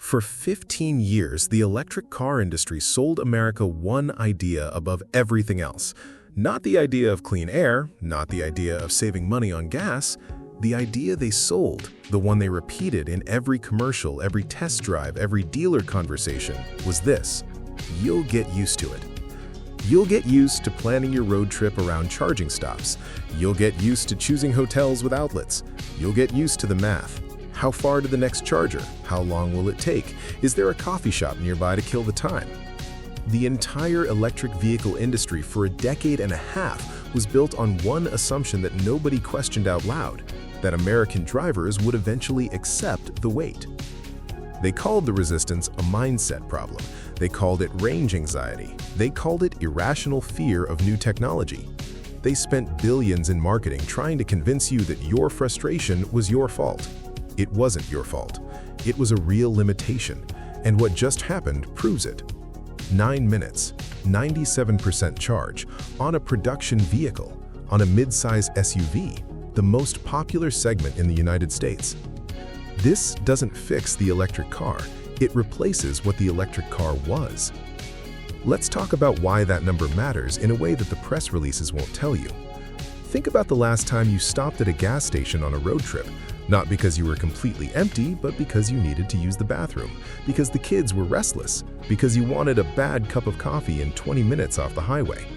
For 15 years, the electric car industry sold America one idea above everything else. Not the idea of clean air, not the idea of saving money on gas, the idea they sold, the one they repeated in every commercial, every test drive, every dealer conversation, was this: you'll get used to it. You'll get used to planning your road trip around charging stops. You'll get used to choosing hotels with outlets. You'll get used to the math. How far to the next charger? How long will it take? Is there a coffee shop nearby to kill the time? The entire electric vehicle industry for a decade and a half was built on one assumption that nobody questioned out loud: that American drivers would eventually accept the weight. They called the resistance a mindset problem. They called it range anxiety. They called it irrational fear of new technology. They spent billions in marketing trying to convince you that your frustration was your fault. It wasn't your fault. It was a real limitation, and what just happened proves it. 9 minutes, 97% charge, on a production vehicle, on a mid-size SUV, the most popular segment in the United States. This doesn't fix the electric car, it replaces what the electric car was. Let's talk about why that number matters in a way that the press releases won't tell you. Think about the last time you stopped at a gas station on a road trip, not because you were completely empty, but because you needed to use the bathroom, because the kids were restless, because you wanted a bad cup of coffee in 20 minutes off the highway.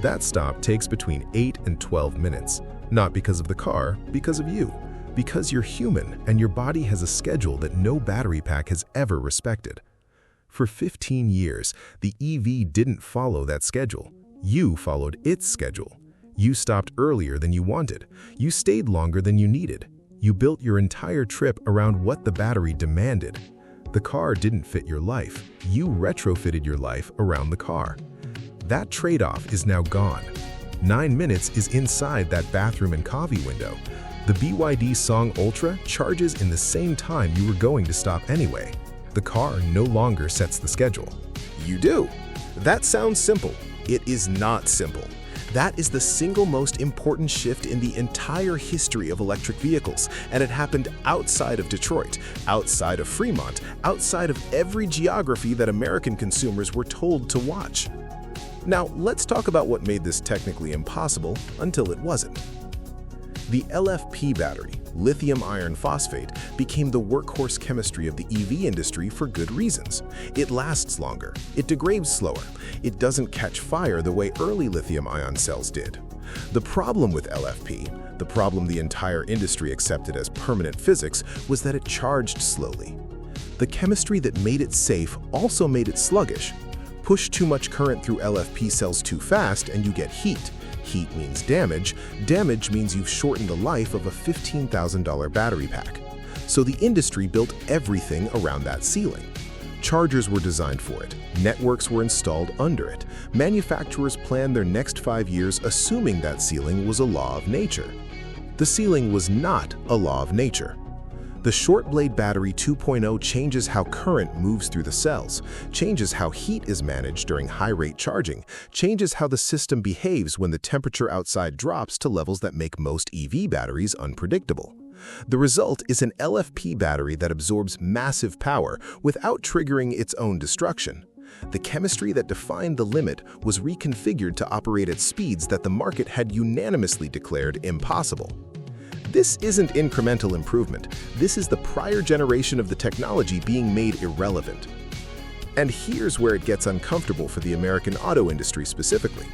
That stop takes between 8 and 12 minutes, not because of the car, because of you. Because you're human and your body has a schedule that no battery pack has ever respected. For 15 years, the EV didn't follow that schedule. You followed its schedule. You stopped earlier than you wanted. You stayed longer than you needed. You built your entire trip around what the battery demanded. The car didn't fit your life. You retrofitted your life around the car. That trade-off is now gone. 9 minutes is inside that bathroom and coffee window. The BYD Song Ultra charges in the same time you were going to stop anyway. The car no longer sets the schedule. You do. That sounds simple. It is not simple. That is the single most important shift in the entire history of electric vehicles, and it happened outside of Detroit, outside of Fremont, outside of every geography that American consumers were told to watch. Now, let's talk about what made this technically impossible until it wasn't. The LFP battery, lithium iron phosphate, became the workhorse chemistry of the EV industry for good reasons. It lasts longer, it degrades slower, it doesn't catch fire the way early lithium-ion cells did. The problem with LFP, the problem the entire industry accepted as permanent physics, was that it charged slowly. The chemistry that made it safe also made it sluggish. Push too much current through LFP cells too fast and you get heat. Heat means damage. Damage means you've shortened the life of a $15,000 battery pack. So the industry built everything around that ceiling. Chargers were designed for it. Networks were installed under it. Manufacturers planned their next 5 years assuming that ceiling was a law of nature. The ceiling was not a law of nature. The short-blade battery 2.0 changes how current moves through the cells, changes how heat is managed during high-rate charging, changes how the system behaves when the temperature outside drops to levels that make most EV batteries unpredictable. The result is an LFP battery that absorbs massive power without triggering its own destruction. The chemistry that defined the limit was reconfigured to operate at speeds that the market had unanimously declared impossible. This isn't incremental improvement. This is the prior generation of the technology being made irrelevant. And here's where it gets uncomfortable for the American auto industry specifically.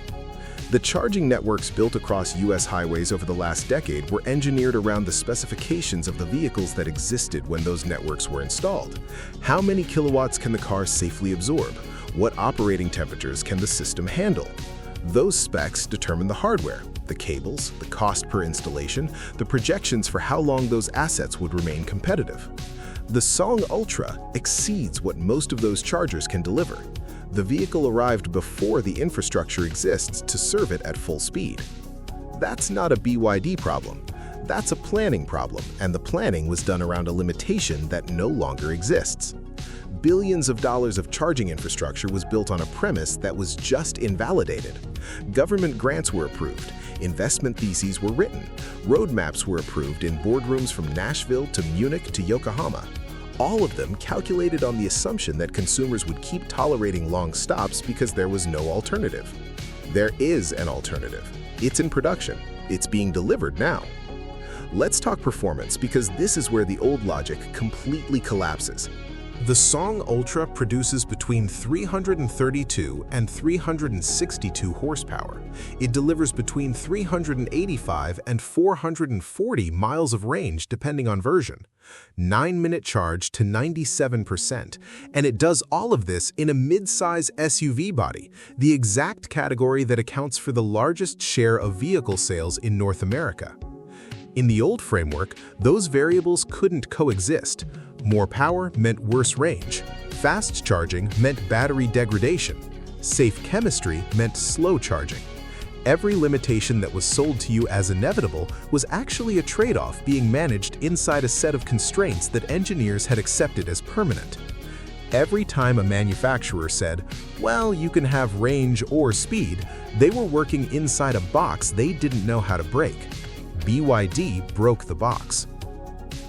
The charging networks built across US highways over the last decade were engineered around the specifications of the vehicles that existed when those networks were installed. How many kilowatts can the car safely absorb? What operating temperatures can the system handle? Those specs determine the hardware, the cables, the cost per installation, the projections for how long those assets would remain competitive. The Song Ultra exceeds what most of those chargers can deliver. The vehicle arrived before the infrastructure exists to serve it at full speed. That's not a BYD problem. That's a planning problem, and the planning was done around a limitation that no longer exists. Billions of dollars of charging infrastructure was built on a premise that was just invalidated. Government grants were approved, investment theses were written, roadmaps were approved in boardrooms from Nashville to Munich to Yokohama. All of them calculated on the assumption that consumers would keep tolerating long stops because there was no alternative. There is an alternative. It's in production. It's being delivered now. Let's talk performance, because this is where the old logic completely collapses. The Song Ultra produces between 332 and 362 horsepower. It delivers between 385 and 440 miles of range depending on version. 9-minute charge to 97%, and it does all of this in a mid-size SUV body, the exact category that accounts for the largest share of vehicle sales in North America. In the old framework, those variables couldn't coexist. More power meant worse range. Fast charging meant battery degradation. Safe chemistry meant slow charging. Every limitation that was sold to you as inevitable was actually a trade-off being managed inside a set of constraints that engineers had accepted as permanent. Every time a manufacturer said, well, you can have range or speed, they were working inside a box they didn't know how to break. BYD broke the box.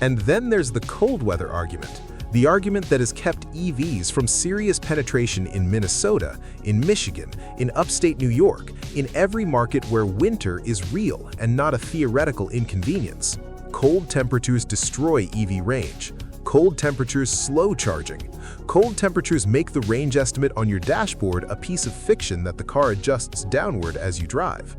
And then there's the cold weather argument, the argument that has kept EVs from serious penetration in Minnesota, in Michigan, in upstate New York, in every market where winter is real and not a theoretical inconvenience. Cold temperatures destroy EV range. Cold temperatures slow charging. Cold temperatures make the range estimate on your dashboard a piece of fiction that the car adjusts downward as you drive.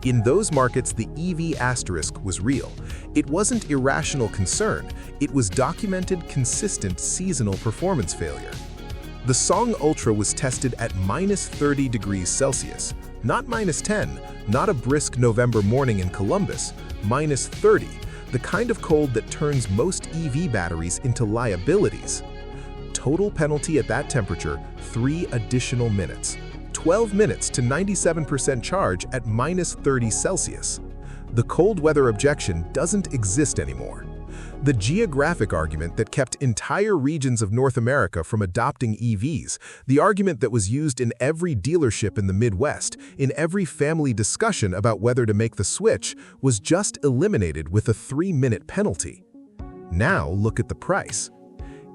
In those markets, the EV asterisk was real. It wasn't irrational concern, it was documented, consistent seasonal performance failure. The Song Ultra was tested at -30 degrees Celsius, not -10, not a brisk November morning in Columbus, -30, the kind of cold that turns most EV batteries into liabilities. Total penalty at that temperature, 3 additional minutes. 12 minutes to 97% charge at -30 Celsius. The cold weather objection doesn't exist anymore. The geographic argument that kept entire regions of North America from adopting EVs, the argument that was used in every dealership in the Midwest, in every family discussion about whether to make the switch, was just eliminated with a 3-minute penalty. Now look at the price.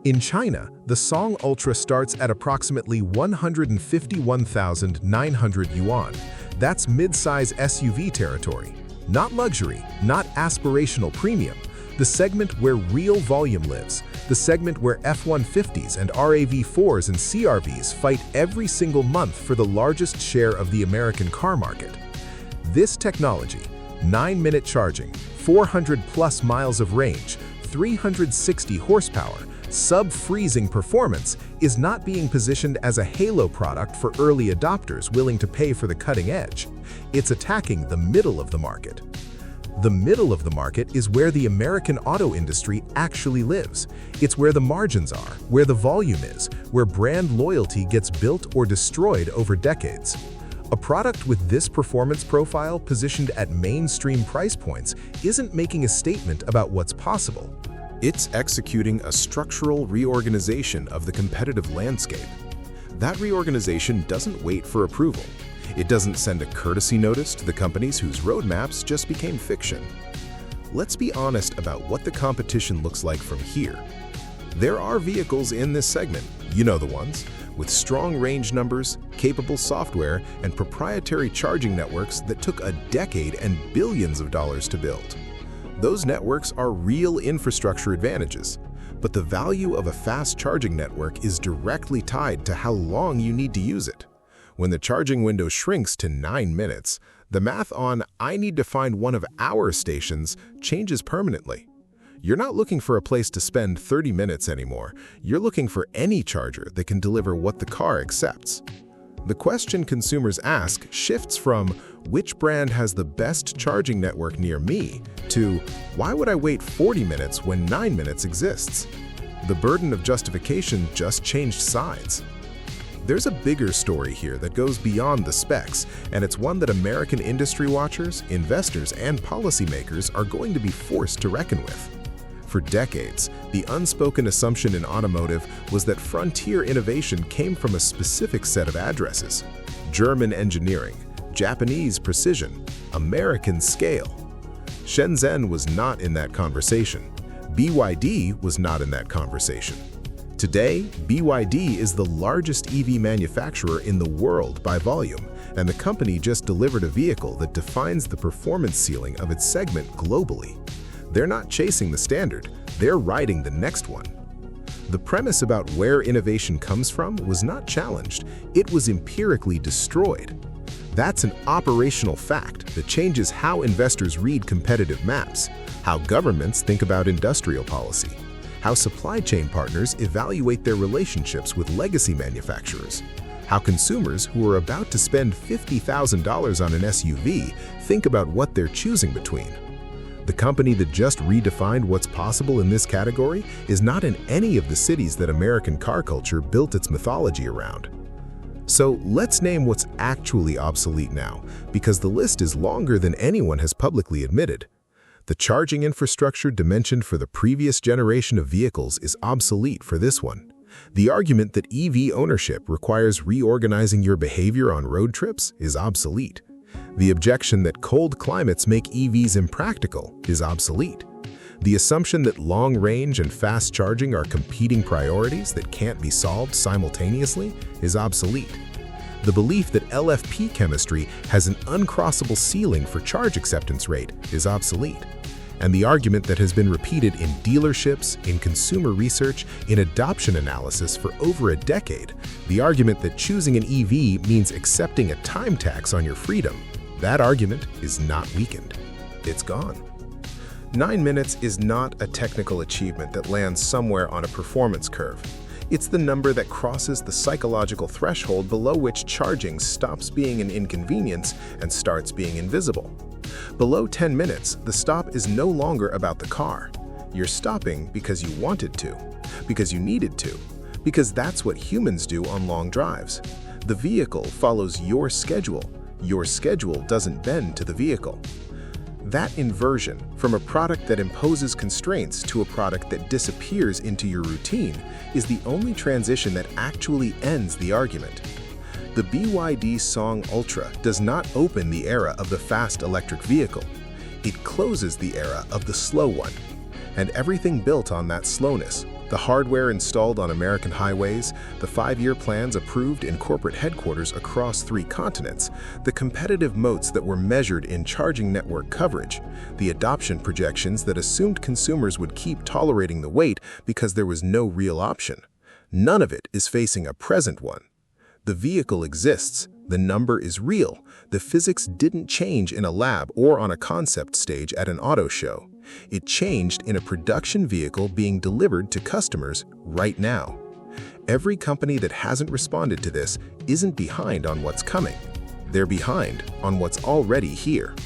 In China, the Song Ultra starts at approximately 151,900 yuan. That's mid-size SUV territory. Not luxury, not aspirational premium. The segment where real volume lives. The segment where F-150s and RAV4s and CRVs fight every single month for the largest share of the American car market. This technology, 9-minute charging, 400+ miles of range, 360 horsepower, sub-freezing performance, is not being positioned as a halo product for early adopters willing to pay for the cutting edge. It's attacking the middle of the market. The middle of the market is where the American auto industry actually lives. It's where the margins are, where the volume is, where brand loyalty gets built or destroyed over decades. A product with this performance profile positioned at mainstream price points isn't making a statement about what's possible. It's executing a structural reorganization of the competitive landscape. That reorganization doesn't wait for approval. It doesn't send a courtesy notice to the companies whose roadmaps just became fiction. Let's be honest about what the competition looks like from here. There are vehicles in this segment, you know the ones, with strong range numbers, capable software, and proprietary charging networks that took a decade and billions of dollars to build. Those networks are real infrastructure advantages, but the value of a fast charging network is directly tied to how long you need to use it. When the charging window shrinks to 9 minutes, the math on "I need to find one of our stations" changes permanently. You're not looking for a place to spend 30 minutes anymore. You're looking for any charger that can deliver what the car accepts. The question consumers ask shifts from "which brand has the best charging network near me?" to "why would I wait 40 minutes when 9 minutes exists?" The burden of justification just changed sides. There's a bigger story here that goes beyond the specs, and it's one that American industry watchers, investors, and policymakers are going to be forced to reckon with. For decades, the unspoken assumption in automotive was that frontier innovation came from a specific set of addresses: German engineering, Japanese precision, American scale. Shenzhen was not in that conversation. BYD was not in that conversation. Today, BYD is the largest EV manufacturer in the world by volume, and the company just delivered a vehicle that defines the performance ceiling of its segment globally. They're not chasing the standard, they're riding the next one. The premise about where innovation comes from was not challenged, it was empirically destroyed. That's an operational fact that changes how investors read competitive maps, how governments think about industrial policy, how supply chain partners evaluate their relationships with legacy manufacturers, how consumers who are about to spend $50,000 on an SUV think about what they're choosing between. The company that just redefined what's possible in this category is not in any of the cities that American car culture built its mythology around. So let's name what's actually obsolete now, because the list is longer than anyone has publicly admitted. The charging infrastructure dimensioned for the previous generation of vehicles is obsolete for this one. The argument that EV ownership requires reorganizing your behavior on road trips is obsolete. The objection that cold climates make EVs impractical is obsolete. The assumption that long range and fast charging are competing priorities that can't be solved simultaneously is obsolete. The belief that LFP chemistry has an uncrossable ceiling for charge acceptance rate is obsolete. And the argument that has been repeated in dealerships, in consumer research, in adoption analysis for over a decade, the argument that choosing an EV means accepting a time tax on your freedom, that argument is not weakened. It's gone. 9 minutes is not a technical achievement that lands somewhere on a performance curve. It's the number that crosses the psychological threshold below which charging stops being an inconvenience and starts being invisible. Below 10 minutes, the stop is no longer about the car. You're stopping because you wanted to, because you needed to, because that's what humans do on long drives. The vehicle follows your schedule. Your schedule doesn't bend to the vehicle. That inversion from a product that imposes constraints to a product that disappears into your routine is the only transition that actually ends the argument. The BYD Song Ultra does not open the era of the fast electric vehicle. It closes the era of the slow one. And everything built on that slowness, the hardware installed on American highways, the 5-year plans approved in corporate headquarters across 3 continents, the competitive moats that were measured in charging network coverage, the adoption projections that assumed consumers would keep tolerating the wait because there was no real option. None of it is facing a present one. The vehicle exists, the number is real, the physics didn't change in a lab or on a concept stage at an auto show. It changed in a production vehicle being delivered to customers right now. Every company that hasn't responded to this isn't behind on what's coming. They're behind on what's already here.